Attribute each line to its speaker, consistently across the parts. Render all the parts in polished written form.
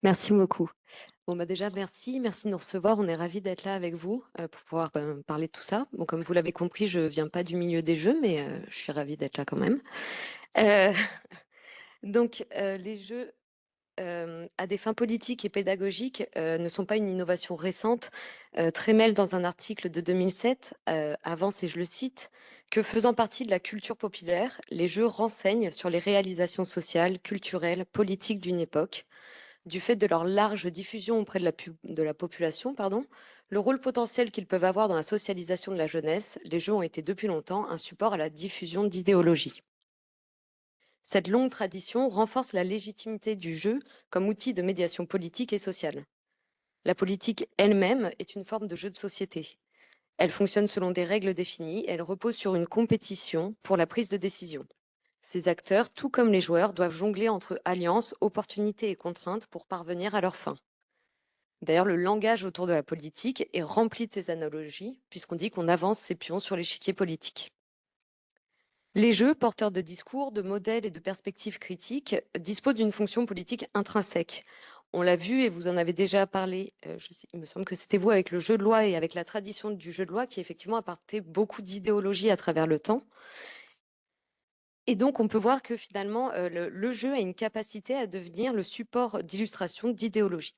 Speaker 1: Merci beaucoup. Bon, bah déjà, merci de nous recevoir. On est ravis d'être là avec vous pour pouvoir parler de tout ça. Bon, comme vous l'avez compris, je viens pas du milieu des jeux, mais je suis ravie d'être là quand même. Euh, les jeux à des fins politiques et pédagogiques ne sont pas une innovation récente. Trémel, dans un article de 2007, avance, et je le cite, que faisant partie de la culture populaire, les jeux renseignent sur les réalisations sociales, culturelles, politiques d'une époque. Du fait de leur large diffusion auprès de la population, le rôle potentiel qu'ils peuvent avoir dans la socialisation de la jeunesse, les jeux ont été depuis longtemps un support à la diffusion d'idéologie. Cette longue tradition renforce la légitimité du jeu comme outil de médiation politique et sociale. La politique elle-même est une forme de jeu de société. Elle fonctionne selon des règles définies, elle repose sur une compétition pour la prise de décision. Ces acteurs, tout comme les joueurs, doivent jongler entre alliances, opportunités et contraintes pour parvenir à leurs fins. D'ailleurs, le langage autour de la politique est rempli de ces analogies, puisqu'on dit qu'on avance ses pions sur l'échiquier politique. Les jeux, porteurs de discours, de modèles et de perspectives critiques, disposent d'une fonction politique intrinsèque. On l'a vu et vous en avez déjà parlé, il me semble que c'était vous avec le jeu de loi et avec la tradition du jeu de loi qui effectivement apportait beaucoup d'idéologie à travers le temps. Et donc, on peut voir que finalement, le jeu a une capacité à devenir le support d'illustration d'idéologie.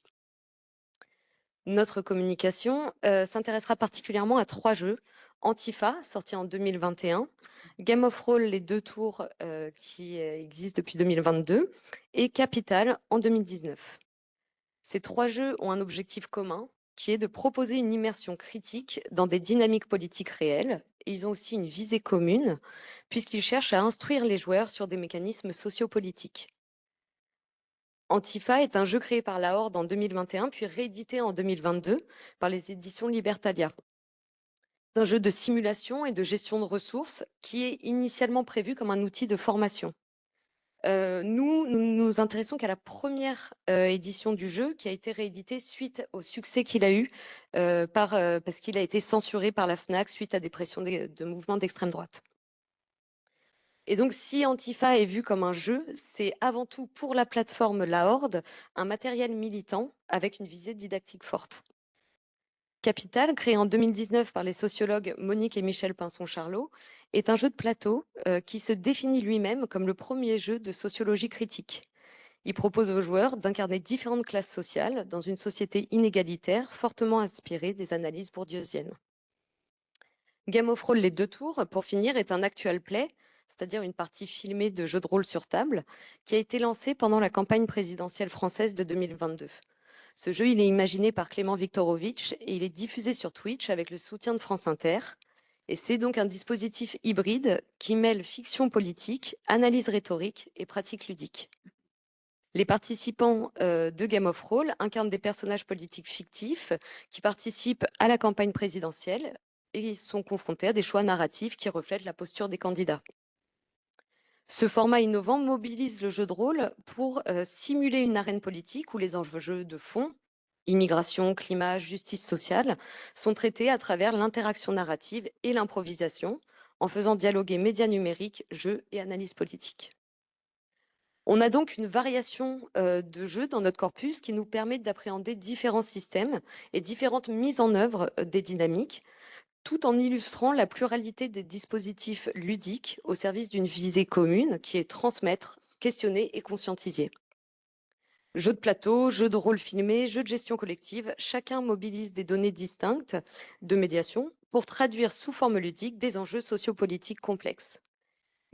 Speaker 1: Notre communication s'intéressera particulièrement à 3 jeux. Antifa, sorti en 2021, Game of Roll, les 2 tours qui existent depuis 2022, et Capital en 2019. Ces 3 jeux ont un objectif commun, qui est de proposer une immersion critique dans des dynamiques politiques réelles. Et ils ont aussi une visée commune, puisqu'ils cherchent à instruire les joueurs sur des mécanismes sociopolitiques. Antifa est un jeu créé par la Horde en 2021, puis réédité en 2022 par les éditions Libertalia. C'est un jeu de simulation et de gestion de ressources qui est initialement prévu comme un outil de formation. Nous nous intéressons qu'à la première édition du jeu qui a été réédité suite au succès qu'il a eu parce qu'il a été censuré par la FNAC suite à des pressions de mouvements d'extrême droite. Et donc, si Antifa est vu comme un jeu, c'est avant tout pour la plateforme La Horde, un matériel militant avec une visée didactique forte. Capital, créé en 2019 par les sociologues Monique et Michel Pinson-Charlot, est un jeu de plateau qui se définit lui-même comme le premier jeu de sociologie critique. Il propose aux joueurs d'incarner différentes classes sociales dans une société inégalitaire fortement inspirée des analyses bourdieusiennes. Game of Roll, les 2 tours, pour finir, est un actual play, c'est-à-dire une partie filmée de jeux de rôle sur table, qui a été lancé pendant la campagne présidentielle française de 2022. Ce jeu, il est imaginé par Clément Viktorovitch et il est diffusé sur Twitch avec le soutien de France Inter. Et c'est donc un dispositif hybride qui mêle fiction politique, analyse rhétorique et pratique ludique. Les participants de Game of Roll incarnent des personnages politiques fictifs qui participent à la campagne présidentielle et sont confrontés à des choix narratifs qui reflètent la posture des candidats. Ce format innovant mobilise le jeu de rôle pour simuler une arène politique où les enjeux de fond, immigration, climat, justice sociale, sont traités à travers l'interaction narrative et l'improvisation, en faisant dialoguer médias numériques, jeux et analyse politique. On a donc une variation de jeux dans notre corpus qui nous permet d'appréhender différents systèmes et différentes mises en œuvre des dynamiques, tout en illustrant la pluralité des dispositifs ludiques au service d'une visée commune qui est transmettre, questionner et conscientiser. Jeux de plateau, jeux de rôle filmé, jeux de gestion collective, chacun mobilise des données distinctes de médiation pour traduire sous forme ludique des enjeux sociopolitiques complexes.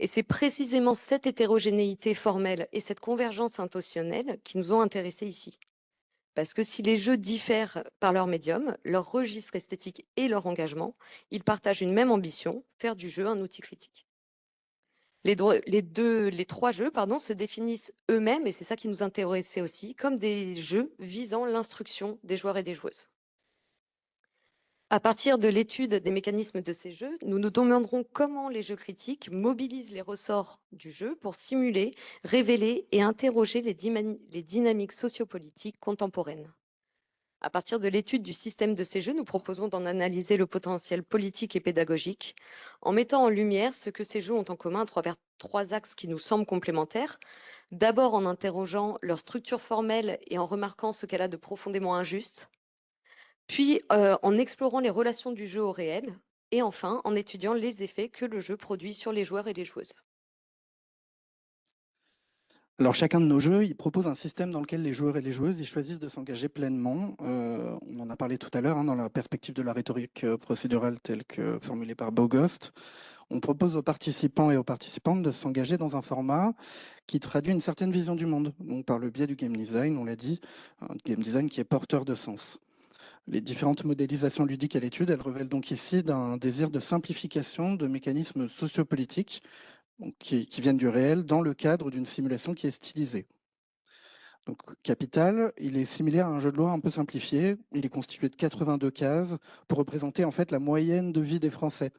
Speaker 1: Et c'est précisément cette hétérogénéité formelle et cette convergence intentionnelle qui nous ont intéressés ici. Parce que si les jeux diffèrent par leur médium, leur registre esthétique et leur engagement, ils partagent une même ambition, faire du jeu un outil critique. Les 3 jeux se définissent eux-mêmes, et c'est ça qui nous intéressait aussi, comme des jeux visant l'instruction des joueurs et des joueuses. À partir de l'étude des mécanismes de ces jeux, nous nous demanderons comment les jeux critiques mobilisent les ressorts du jeu pour simuler, révéler et interroger les dynamiques sociopolitiques contemporaines. À partir de l'étude du système de ces jeux, nous proposons d'en analyser le potentiel politique et pédagogique, en mettant en lumière ce que ces jeux ont en commun à travers 3 axes qui nous semblent complémentaires. D'abord en interrogeant leur structure formelle et en remarquant ce qu'elle a de profondément injuste, puis en explorant les relations du jeu au réel, et enfin en étudiant les effets que le jeu produit sur les joueurs et les joueuses.
Speaker 2: Alors chacun de nos jeux, il propose un système dans lequel les joueurs et les joueuses ils choisissent de s'engager pleinement. On en a parlé tout à l'heure dans la perspective de la rhétorique procédurale telle que formulée par Bogost. On propose aux participants et aux participantes de s'engager dans un format qui traduit une certaine vision du monde, donc par le biais du game design, on l'a dit, un game design qui est porteur de sens. Les différentes modélisations ludiques à l'étude, elles révèlent donc ici d'un désir de simplification de mécanismes sociopolitiques qui viennent du réel dans le cadre d'une simulation qui est stylisée. Donc Capital, il est similaire à un jeu de loi un peu simplifié. Il est constitué de 82 cases pour représenter en fait la moyenne de vie des Français.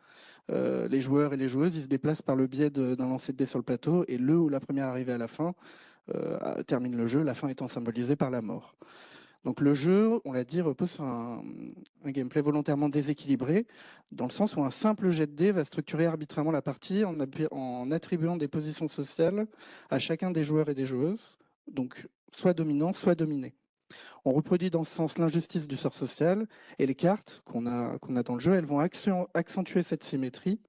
Speaker 2: Les joueurs et les joueuses, ils se déplacent par le biais d'un lancer de dés sur le plateau et le ou la première arrivée à la fin termine le jeu, la fin étant symbolisée par la mort. Donc le jeu, on l'a dit, repose sur un gameplay volontairement déséquilibré, dans le sens où un simple jet de dés va structurer arbitrairement la partie en attribuant des positions sociales à chacun des joueurs et des joueuses, donc soit dominant, soit dominé. On reproduit dans ce sens l'injustice du sort social, et les cartes qu'on a dans le jeu, elles vont accentuer cette symétrie.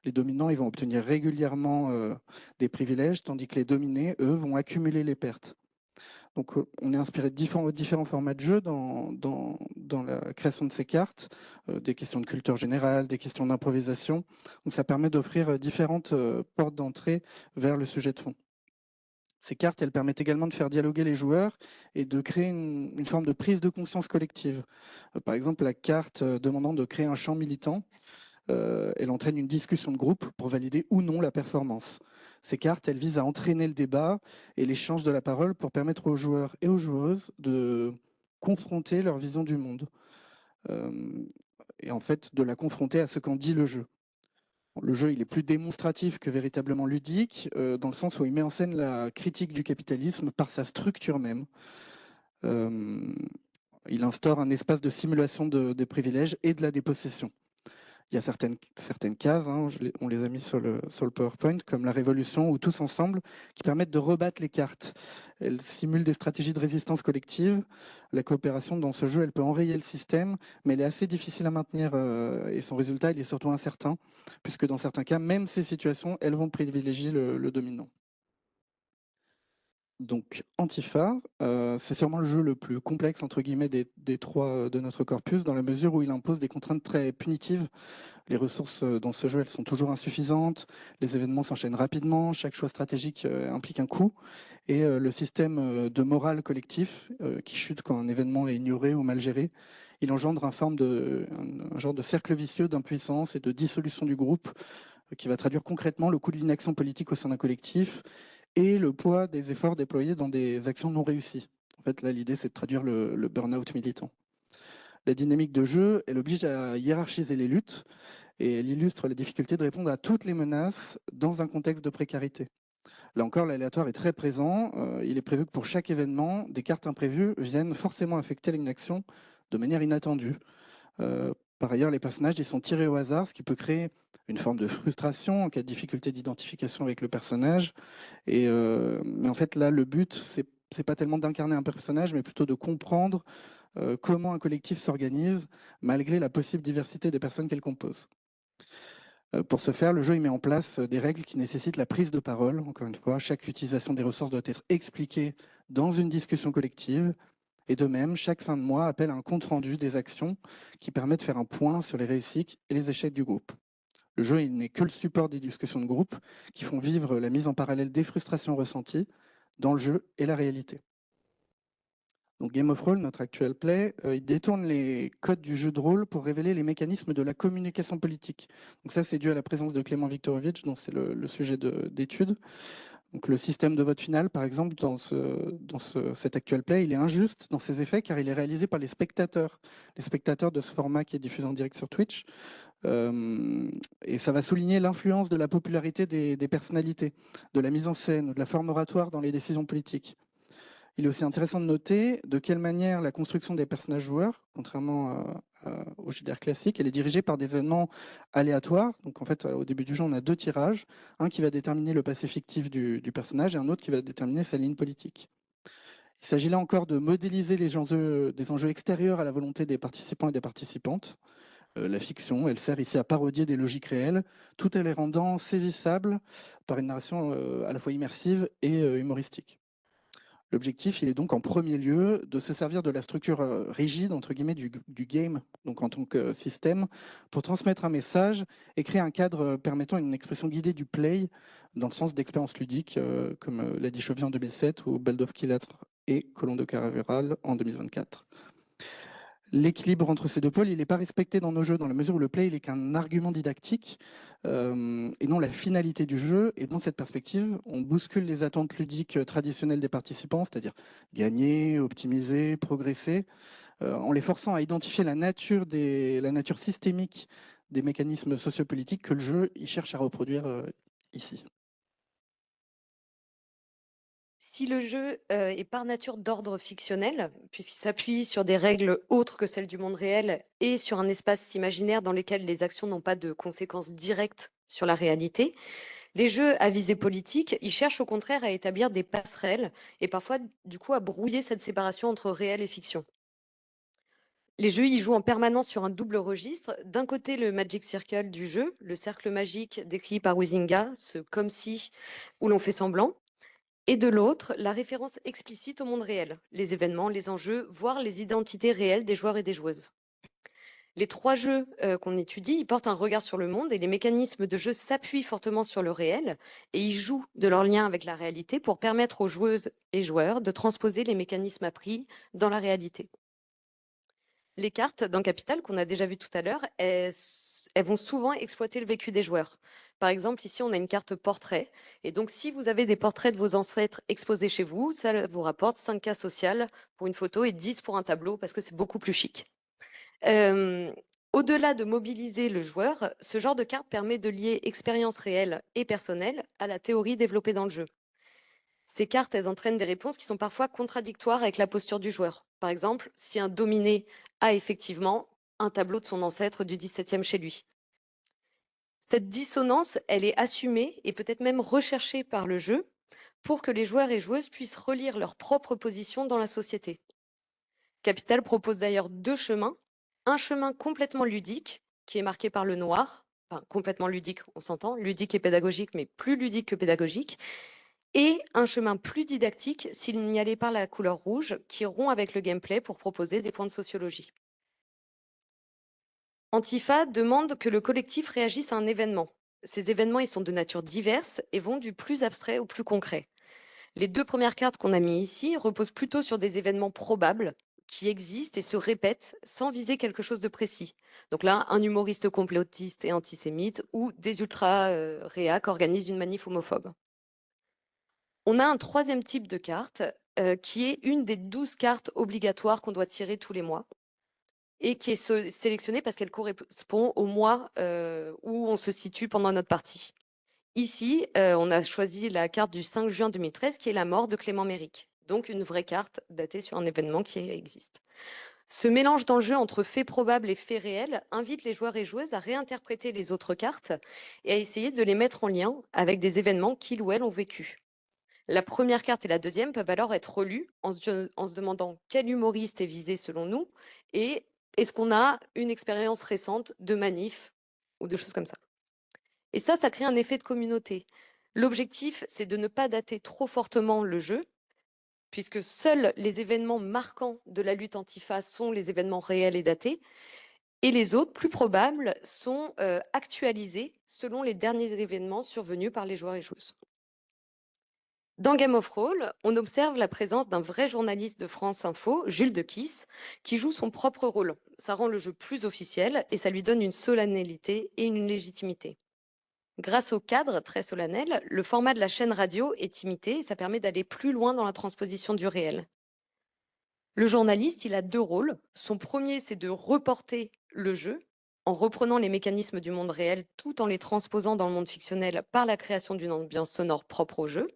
Speaker 2: Les dominants, ils vont obtenir régulièrement des privilèges, tandis que les dominés, eux, vont accumuler les pertes. Donc, on est inspiré de différents formats de jeu dans la création de ces cartes, des questions de culture générale, des questions d'improvisation. Donc, ça permet d'offrir différentes portes d'entrée vers le sujet de fond. Ces cartes, elles permettent également de faire dialoguer les joueurs et de créer une forme de prise de conscience collective. Par exemple, la carte demandant de créer un champ militant, elle entraîne une discussion de groupe pour valider ou non la performance. Ces cartes, elles visent à entraîner le débat et l'échange de la parole pour permettre aux joueurs et aux joueuses de confronter leur vision du monde et en fait de la confronter à ce qu'en dit le jeu. Le jeu, il est plus démonstratif que véritablement ludique, dans le sens où il met en scène la critique du capitalisme par sa structure même. Il instaure un espace de simulation des privilèges et de la dépossession. Il y a certaines cases, hein, on les a mis sur le PowerPoint, comme la révolution ou tous ensemble, qui permettent de rebattre les cartes. Elles simulent des stratégies de résistance collective. La coopération dans ce jeu, elle peut enrayer le système, mais elle est assez difficile à maintenir et son résultat, il est surtout incertain, puisque dans certains cas, même ces situations, elles vont privilégier le dominant. Donc Antifa, c'est sûrement le jeu le plus complexe entre guillemets des trois de notre corpus, dans la mesure où il impose des contraintes très punitives. Les ressources dans ce jeu, elles sont toujours insuffisantes, les événements s'enchaînent rapidement, chaque choix stratégique implique un coût, et le système de morale collectif qui chute quand un événement est ignoré ou mal géré, il engendre un genre de cercle vicieux d'impuissance et de dissolution du groupe qui va traduire concrètement le coût de l'inaction politique au sein d'un collectif et le poids des efforts déployés dans des actions non réussies. En fait, là, l'idée, c'est de traduire le burn-out militant. La dynamique de jeu, elle oblige à hiérarchiser les luttes et elle illustre la difficulté de répondre à toutes les menaces dans un contexte de précarité. Là encore, l'aléatoire est très présent. Il est prévu que pour chaque événement, des cartes imprévues viennent forcément affecter une action de manière inattendue. Par ailleurs, les personnages ils sont tirés au hasard, ce qui peut créer une forme de frustration en cas de difficulté d'identification avec le personnage. Mais en fait, là, le but, c'est pas tellement d'incarner un personnage, mais plutôt de comprendre comment un collectif s'organise malgré la possible diversité des personnes qu'elle compose. Pour ce faire, le jeu il met en place des règles qui nécessitent la prise de parole. Encore une fois, chaque utilisation des ressources doit être expliquée dans une discussion collective. Et de même, chaque fin de mois appelle un compte-rendu des actions qui permet de faire un point sur les réussites et les échecs du groupe. Le jeu il n'est que le support des discussions de groupe qui font vivre la mise en parallèle des frustrations ressenties dans le jeu et la réalité. Donc Game of Roll, notre actuel play, il détourne les codes du jeu de rôle pour révéler les mécanismes de la communication politique. Donc ça, c'est dû à la présence de Clément Viktorovitch, dont c'est le sujet d'étude. Donc le système de vote final, par exemple, cet actuel play, il est injuste dans ses effets car il est réalisé par les spectateurs de ce format qui est diffusé en direct sur Twitch. Et ça va souligner l'influence de la popularité des personnalités, de la mise en scène, de la forme oratoire dans les décisions politiques. Il est aussi intéressant de noter de quelle manière la construction des personnages joueurs, contrairement au JDR classique. Elle est dirigée par des événements aléatoires. Donc en fait, au début du jeu, on a 2 tirages, un qui va déterminer le passé fictif du personnage et un autre qui va déterminer sa ligne politique. Il s'agit là encore de modéliser des enjeux extérieurs à la volonté des participants et des participantes. La fiction, elle sert ici à parodier des logiques réelles, tout en les rendant saisissables par une narration à la fois immersive et humoristique. L'objectif, il est donc en premier lieu de se servir de la structure rigide, entre guillemets, du game, donc en tant que système, pour transmettre un message et créer un cadre permettant une expression guidée du play dans le sens d'expérience ludique, comme l'a dit Chauvier en 2007 ou Baldov Kilatre et Colomb de Caraveral en 2024. L'équilibre entre ces deux pôles, il n'est pas respecté dans nos jeux, dans la mesure où le play n'est qu'un argument didactique et non la finalité du jeu. Et dans cette perspective, on bouscule les attentes ludiques traditionnelles des participants, c'est-à-dire gagner, optimiser, progresser, en les forçant à identifier la nature systémique des mécanismes sociopolitiques que le jeu il cherche à reproduire ici.
Speaker 1: Si le jeu est par nature d'ordre fictionnel, puisqu'il s'appuie sur des règles autres que celles du monde réel et sur un espace imaginaire dans lequel les actions n'ont pas de conséquences directes sur la réalité, les jeux à visée politique, ils cherchent au contraire à établir des passerelles et parfois du coup à brouiller cette séparation entre réel et fiction. Les jeux, ils jouent en permanence sur un double registre. D'un côté, le Magic Circle du jeu, le cercle magique décrit par Huizinga, ce comme si où l'on fait semblant. Et de l'autre, la référence explicite au monde réel, les événements, les enjeux, voire les identités réelles des joueurs et des joueuses. Les 3 jeux qu'on étudie, ils portent un regard sur le monde et les mécanismes de jeu s'appuient fortement sur le réel et ils jouent de leur lien avec la réalité pour permettre aux joueuses et joueurs de transposer les mécanismes appris dans la réalité. Les cartes dans Capital, qu'on a déjà vu tout à l'heure, elles vont souvent exploiter le vécu des joueurs. Par exemple, ici, on a une carte portrait. Et donc, si vous avez des portraits de vos ancêtres exposés chez vous, ça vous rapporte 5 cas social pour une photo et 10 pour un tableau parce que c'est beaucoup plus chic. Euh, Au-delà de mobiliser le joueur, ce genre de carte permet de lier expérience réelle et personnelle à la théorie développée dans le jeu. Ces cartes, elles entraînent des réponses qui sont parfois contradictoires avec la posture du joueur. Par exemple, si un dominé a effectivement un tableau de son ancêtre du XVIIe chez lui. Cette dissonance, elle est assumée et peut-être même recherchée par le jeu pour que les joueurs et joueuses puissent relire leur propre position dans la société. Capital propose d'ailleurs 2 chemins. Un chemin complètement ludique, qui est marqué par le noir, enfin complètement ludique, on s'entend, ludique et pédagogique, mais plus ludique que pédagogique, et un chemin plus didactique s'il n'y allait pas la couleur rouge, qui rompt avec le gameplay pour proposer des points de sociologie. Antifa demande que le collectif réagisse à un événement. Ces événements, ils sont de nature diverse et vont du plus abstrait au plus concret. Les 2 premières cartes qu'on a mis ici reposent plutôt sur des événements probables qui existent et se répètent sans viser quelque chose de précis. Donc là, un humoriste complotiste et antisémite ou des ultra-réacs organisent une manif homophobe. On a un 3e type de carte qui est une des 12 cartes obligatoires qu'on doit tirer tous les mois et qui est sélectionnée parce qu'elle correspond au mois où on se situe pendant notre partie. Ici, on a choisi la carte du 5 juin 2013 qui est la mort de Clément Méric, donc une vraie carte datée sur un événement qui existe. Ce mélange dans le jeu entre faits probables et faits réels invite les joueurs et joueuses à réinterpréter les autres cartes et à essayer de les mettre en lien avec des événements qu'ils ou elles ont vécus. La première carte et la deuxième peuvent alors être relues en se demandant quel humoriste est visé selon nous et est-ce qu'on a une expérience récente de manif ou de choses comme ça. Et ça crée un effet de communauté. L'objectif, c'est de ne pas dater trop fortement le jeu, puisque seuls les événements marquants de la lutte antifa sont les événements réels et datés, et les autres, plus probables, sont actualisés selon les derniers événements survenus par les joueurs et joueuses. Dans Game of Roll, on observe la présence d'un vrai journaliste de France Info, Jules Dequisse, qui joue son propre rôle. Ça rend le jeu plus officiel et ça lui donne une solennité et une légitimité. Grâce au cadre très solennel, le format de la chaîne radio est imité et ça permet d'aller plus loin dans la transposition du réel. Le journaliste, il a 2 rôles. Son premier, c'est de reporter le jeu en reprenant les mécanismes du monde réel tout en les transposant dans le monde fictionnel par la création d'une ambiance sonore propre au jeu.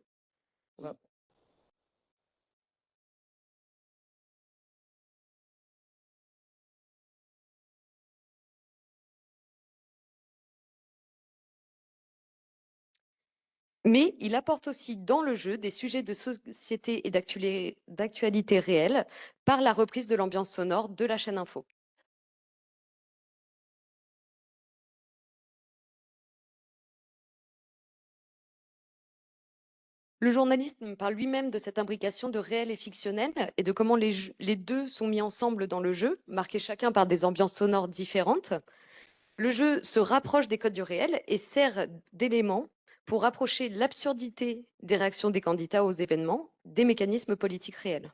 Speaker 1: Mais il apporte aussi dans le jeu des sujets de société et d'actualité réelle par la reprise de l'ambiance sonore de la chaîne info. Le journalisme parle lui-même de cette imbrication de réel et fictionnel et de comment les deux sont mis ensemble dans le jeu, marqués chacun par des ambiances sonores différentes. Le jeu se rapproche des codes du réel et sert d'élément pour rapprocher l'absurdité des réactions des candidats aux événements des mécanismes politiques réels.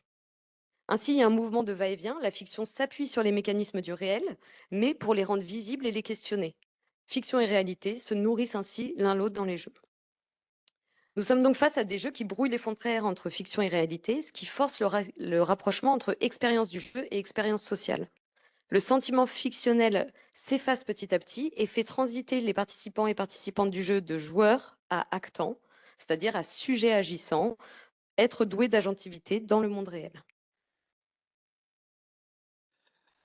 Speaker 1: Ainsi, il y a un mouvement de va-et-vient, la fiction s'appuie sur les mécanismes du réel, mais pour les rendre visibles et les questionner. Fiction et réalité se nourrissent ainsi l'un l'autre dans les jeux. Nous sommes donc face à des jeux qui brouillent les frontières entre fiction et réalité, ce qui force le rapprochement entre expérience du jeu et expérience sociale. Le sentiment fictionnel s'efface petit à petit et fait transiter les participants et participantes du jeu de joueurs à actants, c'est-à-dire à sujets agissants, être doués d'agentivité dans le monde réel.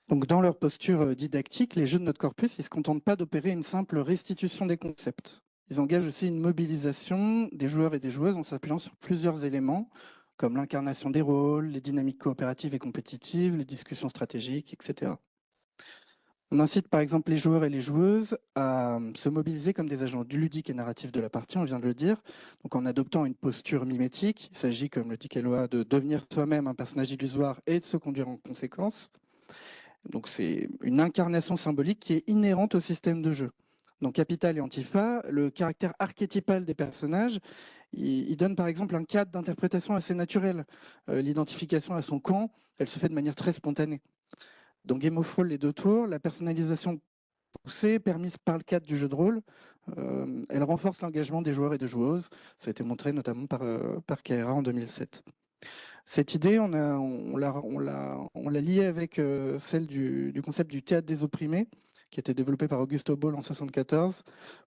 Speaker 2: Donc, dans leur posture didactique, les jeux de notre corpus, ils ne se contentent pas d'opérer une simple restitution des concepts. Ils engagent aussi une mobilisation des joueurs et des joueuses en s'appuyant sur plusieurs éléments, comme l'incarnation des rôles, les dynamiques coopératives et compétitives, les discussions stratégiques, etc. On incite par exemple les joueurs et les joueuses à se mobiliser comme des agents du ludique et narratif de la partie, on vient de le dire, donc en adoptant une posture mimétique. Il s'agit, comme le dit Kelloa, de devenir soi-même un personnage illusoire et de se conduire en conséquence. Donc c'est une incarnation symbolique qui est inhérente au système de jeu. Dans Capital et Antifa, le caractère archétypal des personnages, il donne par exemple un cadre d'interprétation assez naturel. L'identification à son camp, elle se fait de manière très spontanée. Dans Game of Thrones, les deux tours, la personnalisation poussée, permise par le cadre du jeu de rôle, elle renforce l'engagement des joueurs et des joueuses. Ça a été montré notamment par Kaira en 2007. Cette idée, on l'a liée avec celle du concept du théâtre des opprimés, qui a été développé par Augusto Boll en 1974,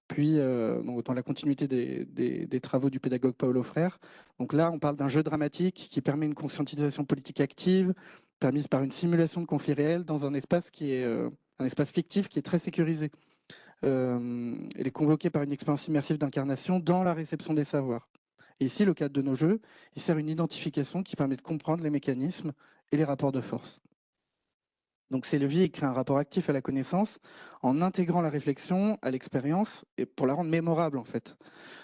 Speaker 2: puis donc, dans la continuité des travaux du pédagogue Paulo Freire. Donc là, on parle d'un jeu dramatique qui permet une conscientisation politique active, permise par une simulation de conflits réels dans un espace qui est un espace fictif qui est très sécurisé. Elle est convoquée par une expérience immersive d'incarnation dans la réception des savoirs. Et ici, le cadre de nos jeux, il sert une identification qui permet de comprendre les mécanismes et les rapports de force. Donc ces leviers créent un rapport actif à la connaissance en intégrant la réflexion à l'expérience et pour la rendre mémorable en fait.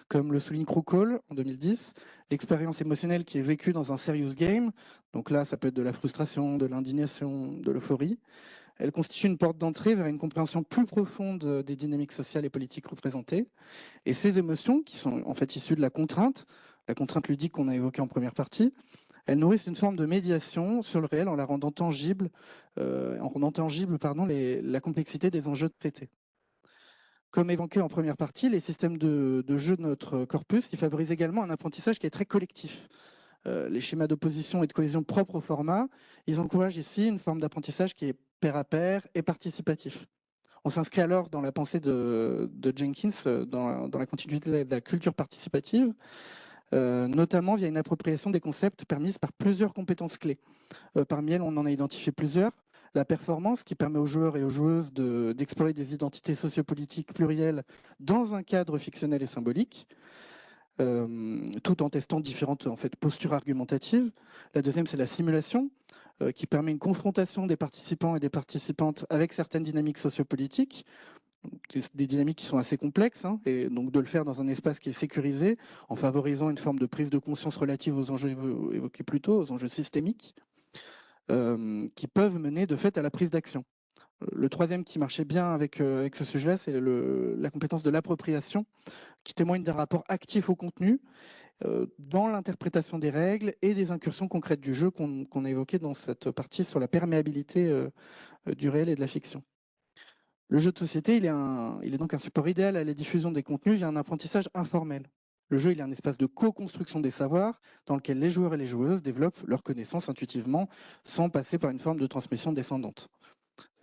Speaker 2: Comme le souligne Krukol en 2010, l'expérience émotionnelle qui est vécue dans un serious game, donc là ça peut être de la frustration, de l'indignation, de l'euphorie, elle constitue une porte d'entrée vers une compréhension plus profonde des dynamiques sociales et politiques représentées. Et ces émotions, qui sont en fait issues de la contrainte ludique qu'on a évoquée en première partie, elles nourrissent une forme de médiation sur le réel en la rendant tangible, la complexité des enjeux traités. Comme évoqué en première partie, les systèmes de jeu de notre corpus, ils favorisent également un apprentissage qui est très collectif. Les schémas d'opposition et de cohésion propres au format, ils encouragent ici une forme d'apprentissage qui est pair à pair et participatif. On s'inscrit alors dans la pensée de Jenkins, dans la continuité de la culture participative, notamment via une appropriation des concepts permises par plusieurs compétences clés. Parmi elles, on en a identifié plusieurs. La performance, qui permet aux joueurs et aux joueuses d'explorer des identités sociopolitiques plurielles dans un cadre fictionnel et symbolique. Tout en testant différentes postures argumentatives. La deuxième, c'est la simulation, qui permet une confrontation des participants et des participantes avec certaines dynamiques sociopolitiques, des dynamiques qui sont assez complexes, et donc de le faire dans un espace qui est sécurisé, en favorisant une forme de prise de conscience relative aux enjeux évoqués plus tôt, aux enjeux systémiques, qui peuvent mener de fait à la prise d'action. Le troisième qui marchait bien avec ce sujet-là, c'est la compétence de l'appropriation, qui témoigne d'un rapport actif au contenu, dans l'interprétation des règles et des incursions concrètes du jeu qu'on a évoquées dans cette partie sur la perméabilité du réel et de la fiction. Le jeu de société, il est donc un support idéal à la diffusion des contenus via un apprentissage informel. Le jeu, il est un espace de co-construction des savoirs dans lequel les joueurs et les joueuses développent leurs connaissances intuitivement sans passer par une forme de transmission descendante.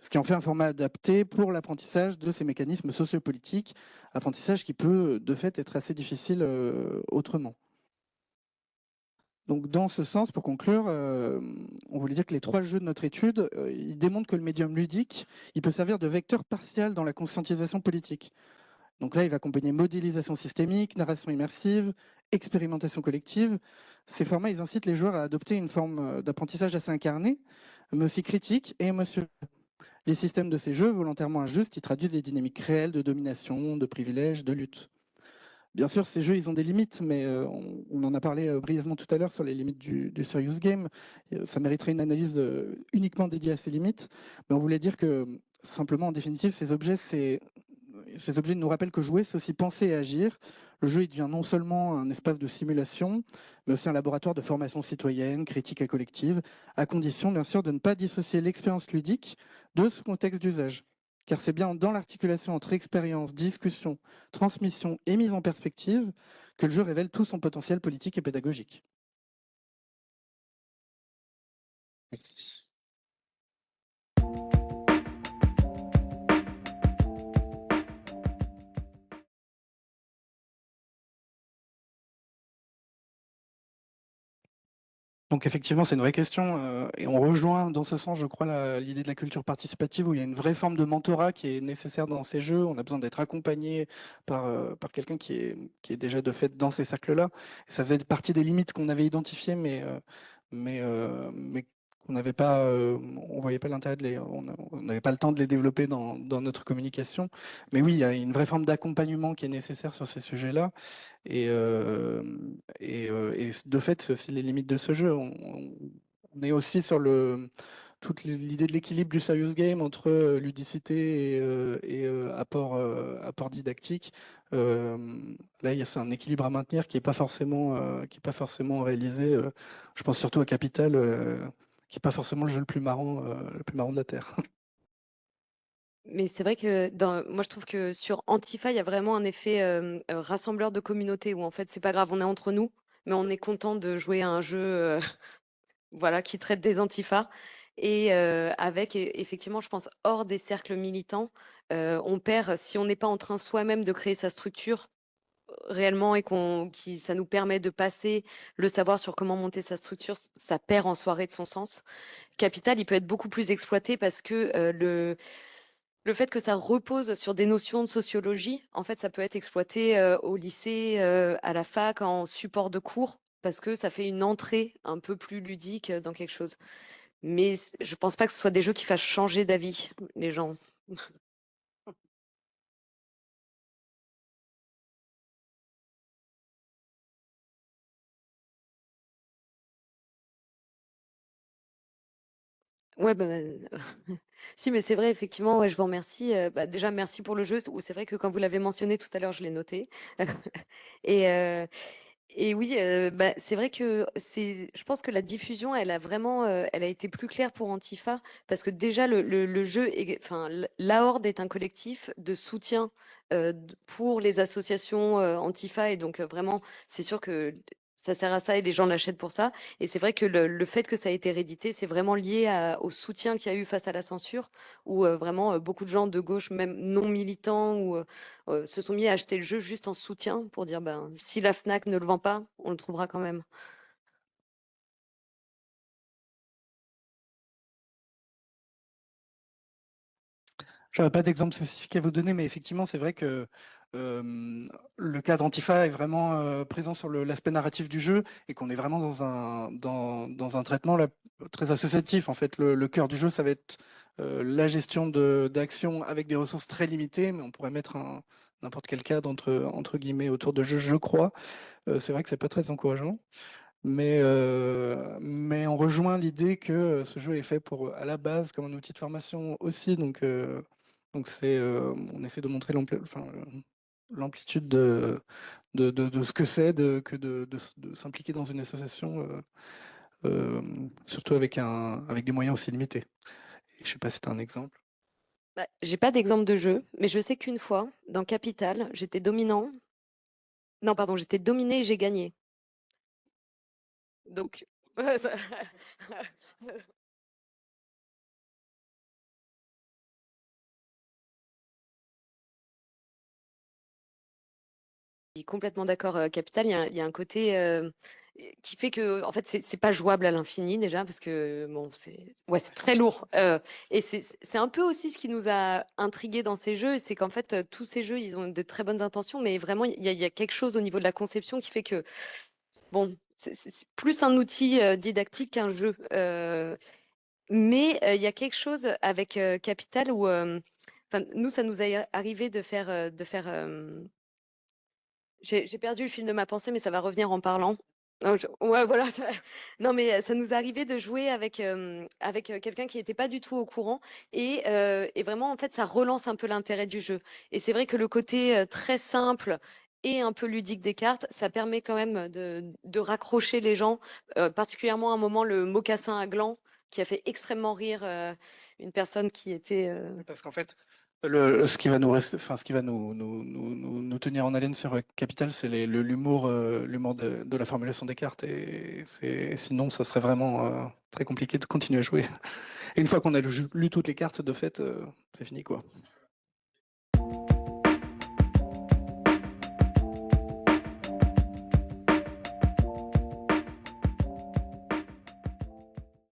Speaker 2: Ce qui en fait un format adapté pour l'apprentissage de ces mécanismes sociopolitiques, apprentissage qui peut de fait être assez difficile autrement. Donc dans ce sens, pour conclure, on voulait dire que les trois jeux de notre étude, ils démontrent que le médium ludique, il peut servir de vecteur partial dans la conscientisation politique. Donc là, il va combiner modélisation systémique, narration immersive, expérimentation collective. Ces formats, ils incitent les joueurs à adopter une forme d'apprentissage assez incarnée, mais aussi critique et émotionnelle. Les systèmes de ces jeux, volontairement injustes, ils traduisent des dynamiques réelles de domination, de privilèges, de lutte. Bien sûr, ces jeux, ils ont des limites, mais on en a parlé brièvement tout à l'heure sur les limites du serious game. Ça mériterait une analyse uniquement dédiée à ces limites. Mais on voulait dire que, simplement, en définitive, ces objets nous rappellent que jouer, c'est aussi penser et agir. Le jeu, il devient non seulement un espace de simulation, mais aussi un laboratoire de formation citoyenne, critique et collective, à condition, bien sûr, de ne pas dissocier l'expérience ludique de ce contexte d'usage. Car c'est bien dans l'articulation entre expérience, discussion, transmission et mise en perspective que le jeu révèle tout son potentiel politique et pédagogique. Merci. Donc effectivement, c'est une vraie question et on rejoint dans ce sens, je crois, l'idée de la culture participative où il y a une vraie forme de mentorat qui est nécessaire dans ces jeux. On a besoin d'être accompagné par quelqu'un qui est déjà de fait dans ces cercles-là. Et ça faisait partie des limites qu'on avait identifiées, mais qu'on n'avait pas, on voyait pas l'intérêt on n'avait pas le temps de les développer dans notre communication. Mais oui, il y a une vraie forme d'accompagnement qui est nécessaire sur ces sujets-là. Et, et de fait, c'est aussi les limites de ce jeu. On est aussi sur toute l'idée de l'équilibre du serious game entre ludicité et apport didactique. Là, c'est un équilibre à maintenir qui est pas forcément réalisé. Je pense surtout à Capital, qui est pas forcément le jeu le plus marrant de la Terre.
Speaker 1: Mais c'est vrai que moi, je trouve que sur Antifa, il y a vraiment un effet rassembleur de communauté où en fait, c'est pas grave, on est entre nous, mais on est content de jouer à un jeu voilà, qui traite des antifas. Et avec, effectivement, je pense, hors des cercles militants, on perd, si on n'est pas en train soi-même de créer sa structure réellement et ça nous permet de passer le savoir sur comment monter sa structure, ça perd en soirée de son sens. Capital, il peut être beaucoup plus exploité parce que le fait que ça repose sur des notions de sociologie, en fait, ça peut être exploité au lycée, à la fac, en support de cours, parce que ça fait une entrée un peu plus ludique dans quelque chose. Mais je pense pas que ce soit des jeux qui fassent changer d'avis les gens. Ouais, bah, si, mais c'est vrai, effectivement, ouais, je vous remercie. Bah, déjà, merci pour le jeu. Où c'est vrai que quand vous l'avez mentionné tout à l'heure, je l'ai noté. Et, et oui, bah, c'est vrai que je pense que la diffusion, elle a vraiment, elle a été plus claire pour Antifa parce que déjà le jeu, enfin, la Horde est un collectif de soutien pour les associations Antifa et donc vraiment, c'est sûr que ça sert à ça et les gens l'achètent pour ça. Et c'est vrai que le fait que ça a été réédité, c'est vraiment lié au soutien qu'il y a eu face à la censure, où vraiment beaucoup de gens de gauche, même non militants ou se sont mis à acheter le jeu juste en soutien pour dire ben si la Fnac ne le vend pas, on le trouvera quand même.
Speaker 2: Je n'aurais pas d'exemple spécifique à vous donner, mais effectivement, c'est vrai que le cadre Antifa est vraiment présent sur l'aspect narratif du jeu et qu'on est vraiment dans un traitement là, très associatif. En fait, le cœur du jeu, ça va être la gestion d'actions avec des ressources très limitées, mais on pourrait mettre n'importe quel cadre entre guillemets autour de jeu, je crois. C'est vrai que c'est pas très encourageant. Mais on rejoint l'idée que ce jeu est fait à la base comme un outil de formation aussi. Donc on essaie de montrer l'amplitude de ce que c'est de s'impliquer dans une association, surtout avec des moyens aussi limités. Et je sais pas si tu as un exemple.
Speaker 1: Bah, j'ai pas d'exemple de jeu, mais je sais qu'une fois, dans Capital, j'étais dominant. Non, pardon, j'étais dominé et j'ai gagné. Donc, Je suis complètement d'accord, Capital. Il y a un côté. qui fait que en fait, c'est pas jouable à l'infini déjà parce que bon, c'est très lourd, et c'est un peu aussi ce qui nous a intrigués dans ces jeux, c'est qu'en fait, tous ces jeux, ils ont de très bonnes intentions, mais vraiment il y a quelque chose au niveau de la conception qui fait que bon, c'est plus un outil, didactique qu'un jeu, mais il y a quelque chose avec, Capital où, enfin nous, ça nous est arrivé j'ai perdu le fil de ma pensée, mais ça va revenir en parlant. Ouais, voilà, non, mais ça nous est arrivé de jouer avec quelqu'un qui était pas du tout au courant et vraiment, en fait, ça relance un peu l'intérêt du jeu et c'est vrai que le côté, très simple et un peu ludique des cartes, ça permet quand même de raccrocher les gens, particulièrement à un moment, le mocassin à gland qui a fait extrêmement rire, une personne qui était,
Speaker 2: Oui, parce qu'en fait, ce qui va nous rester, enfin, ce qui va nous tenir en haleine sur Capital, c'est l'humour, l'humour de la formulation des cartes. Et sinon, ça serait vraiment très compliqué de continuer à jouer. Et une fois qu'on a lu toutes les cartes, de fait, c'est fini, quoi.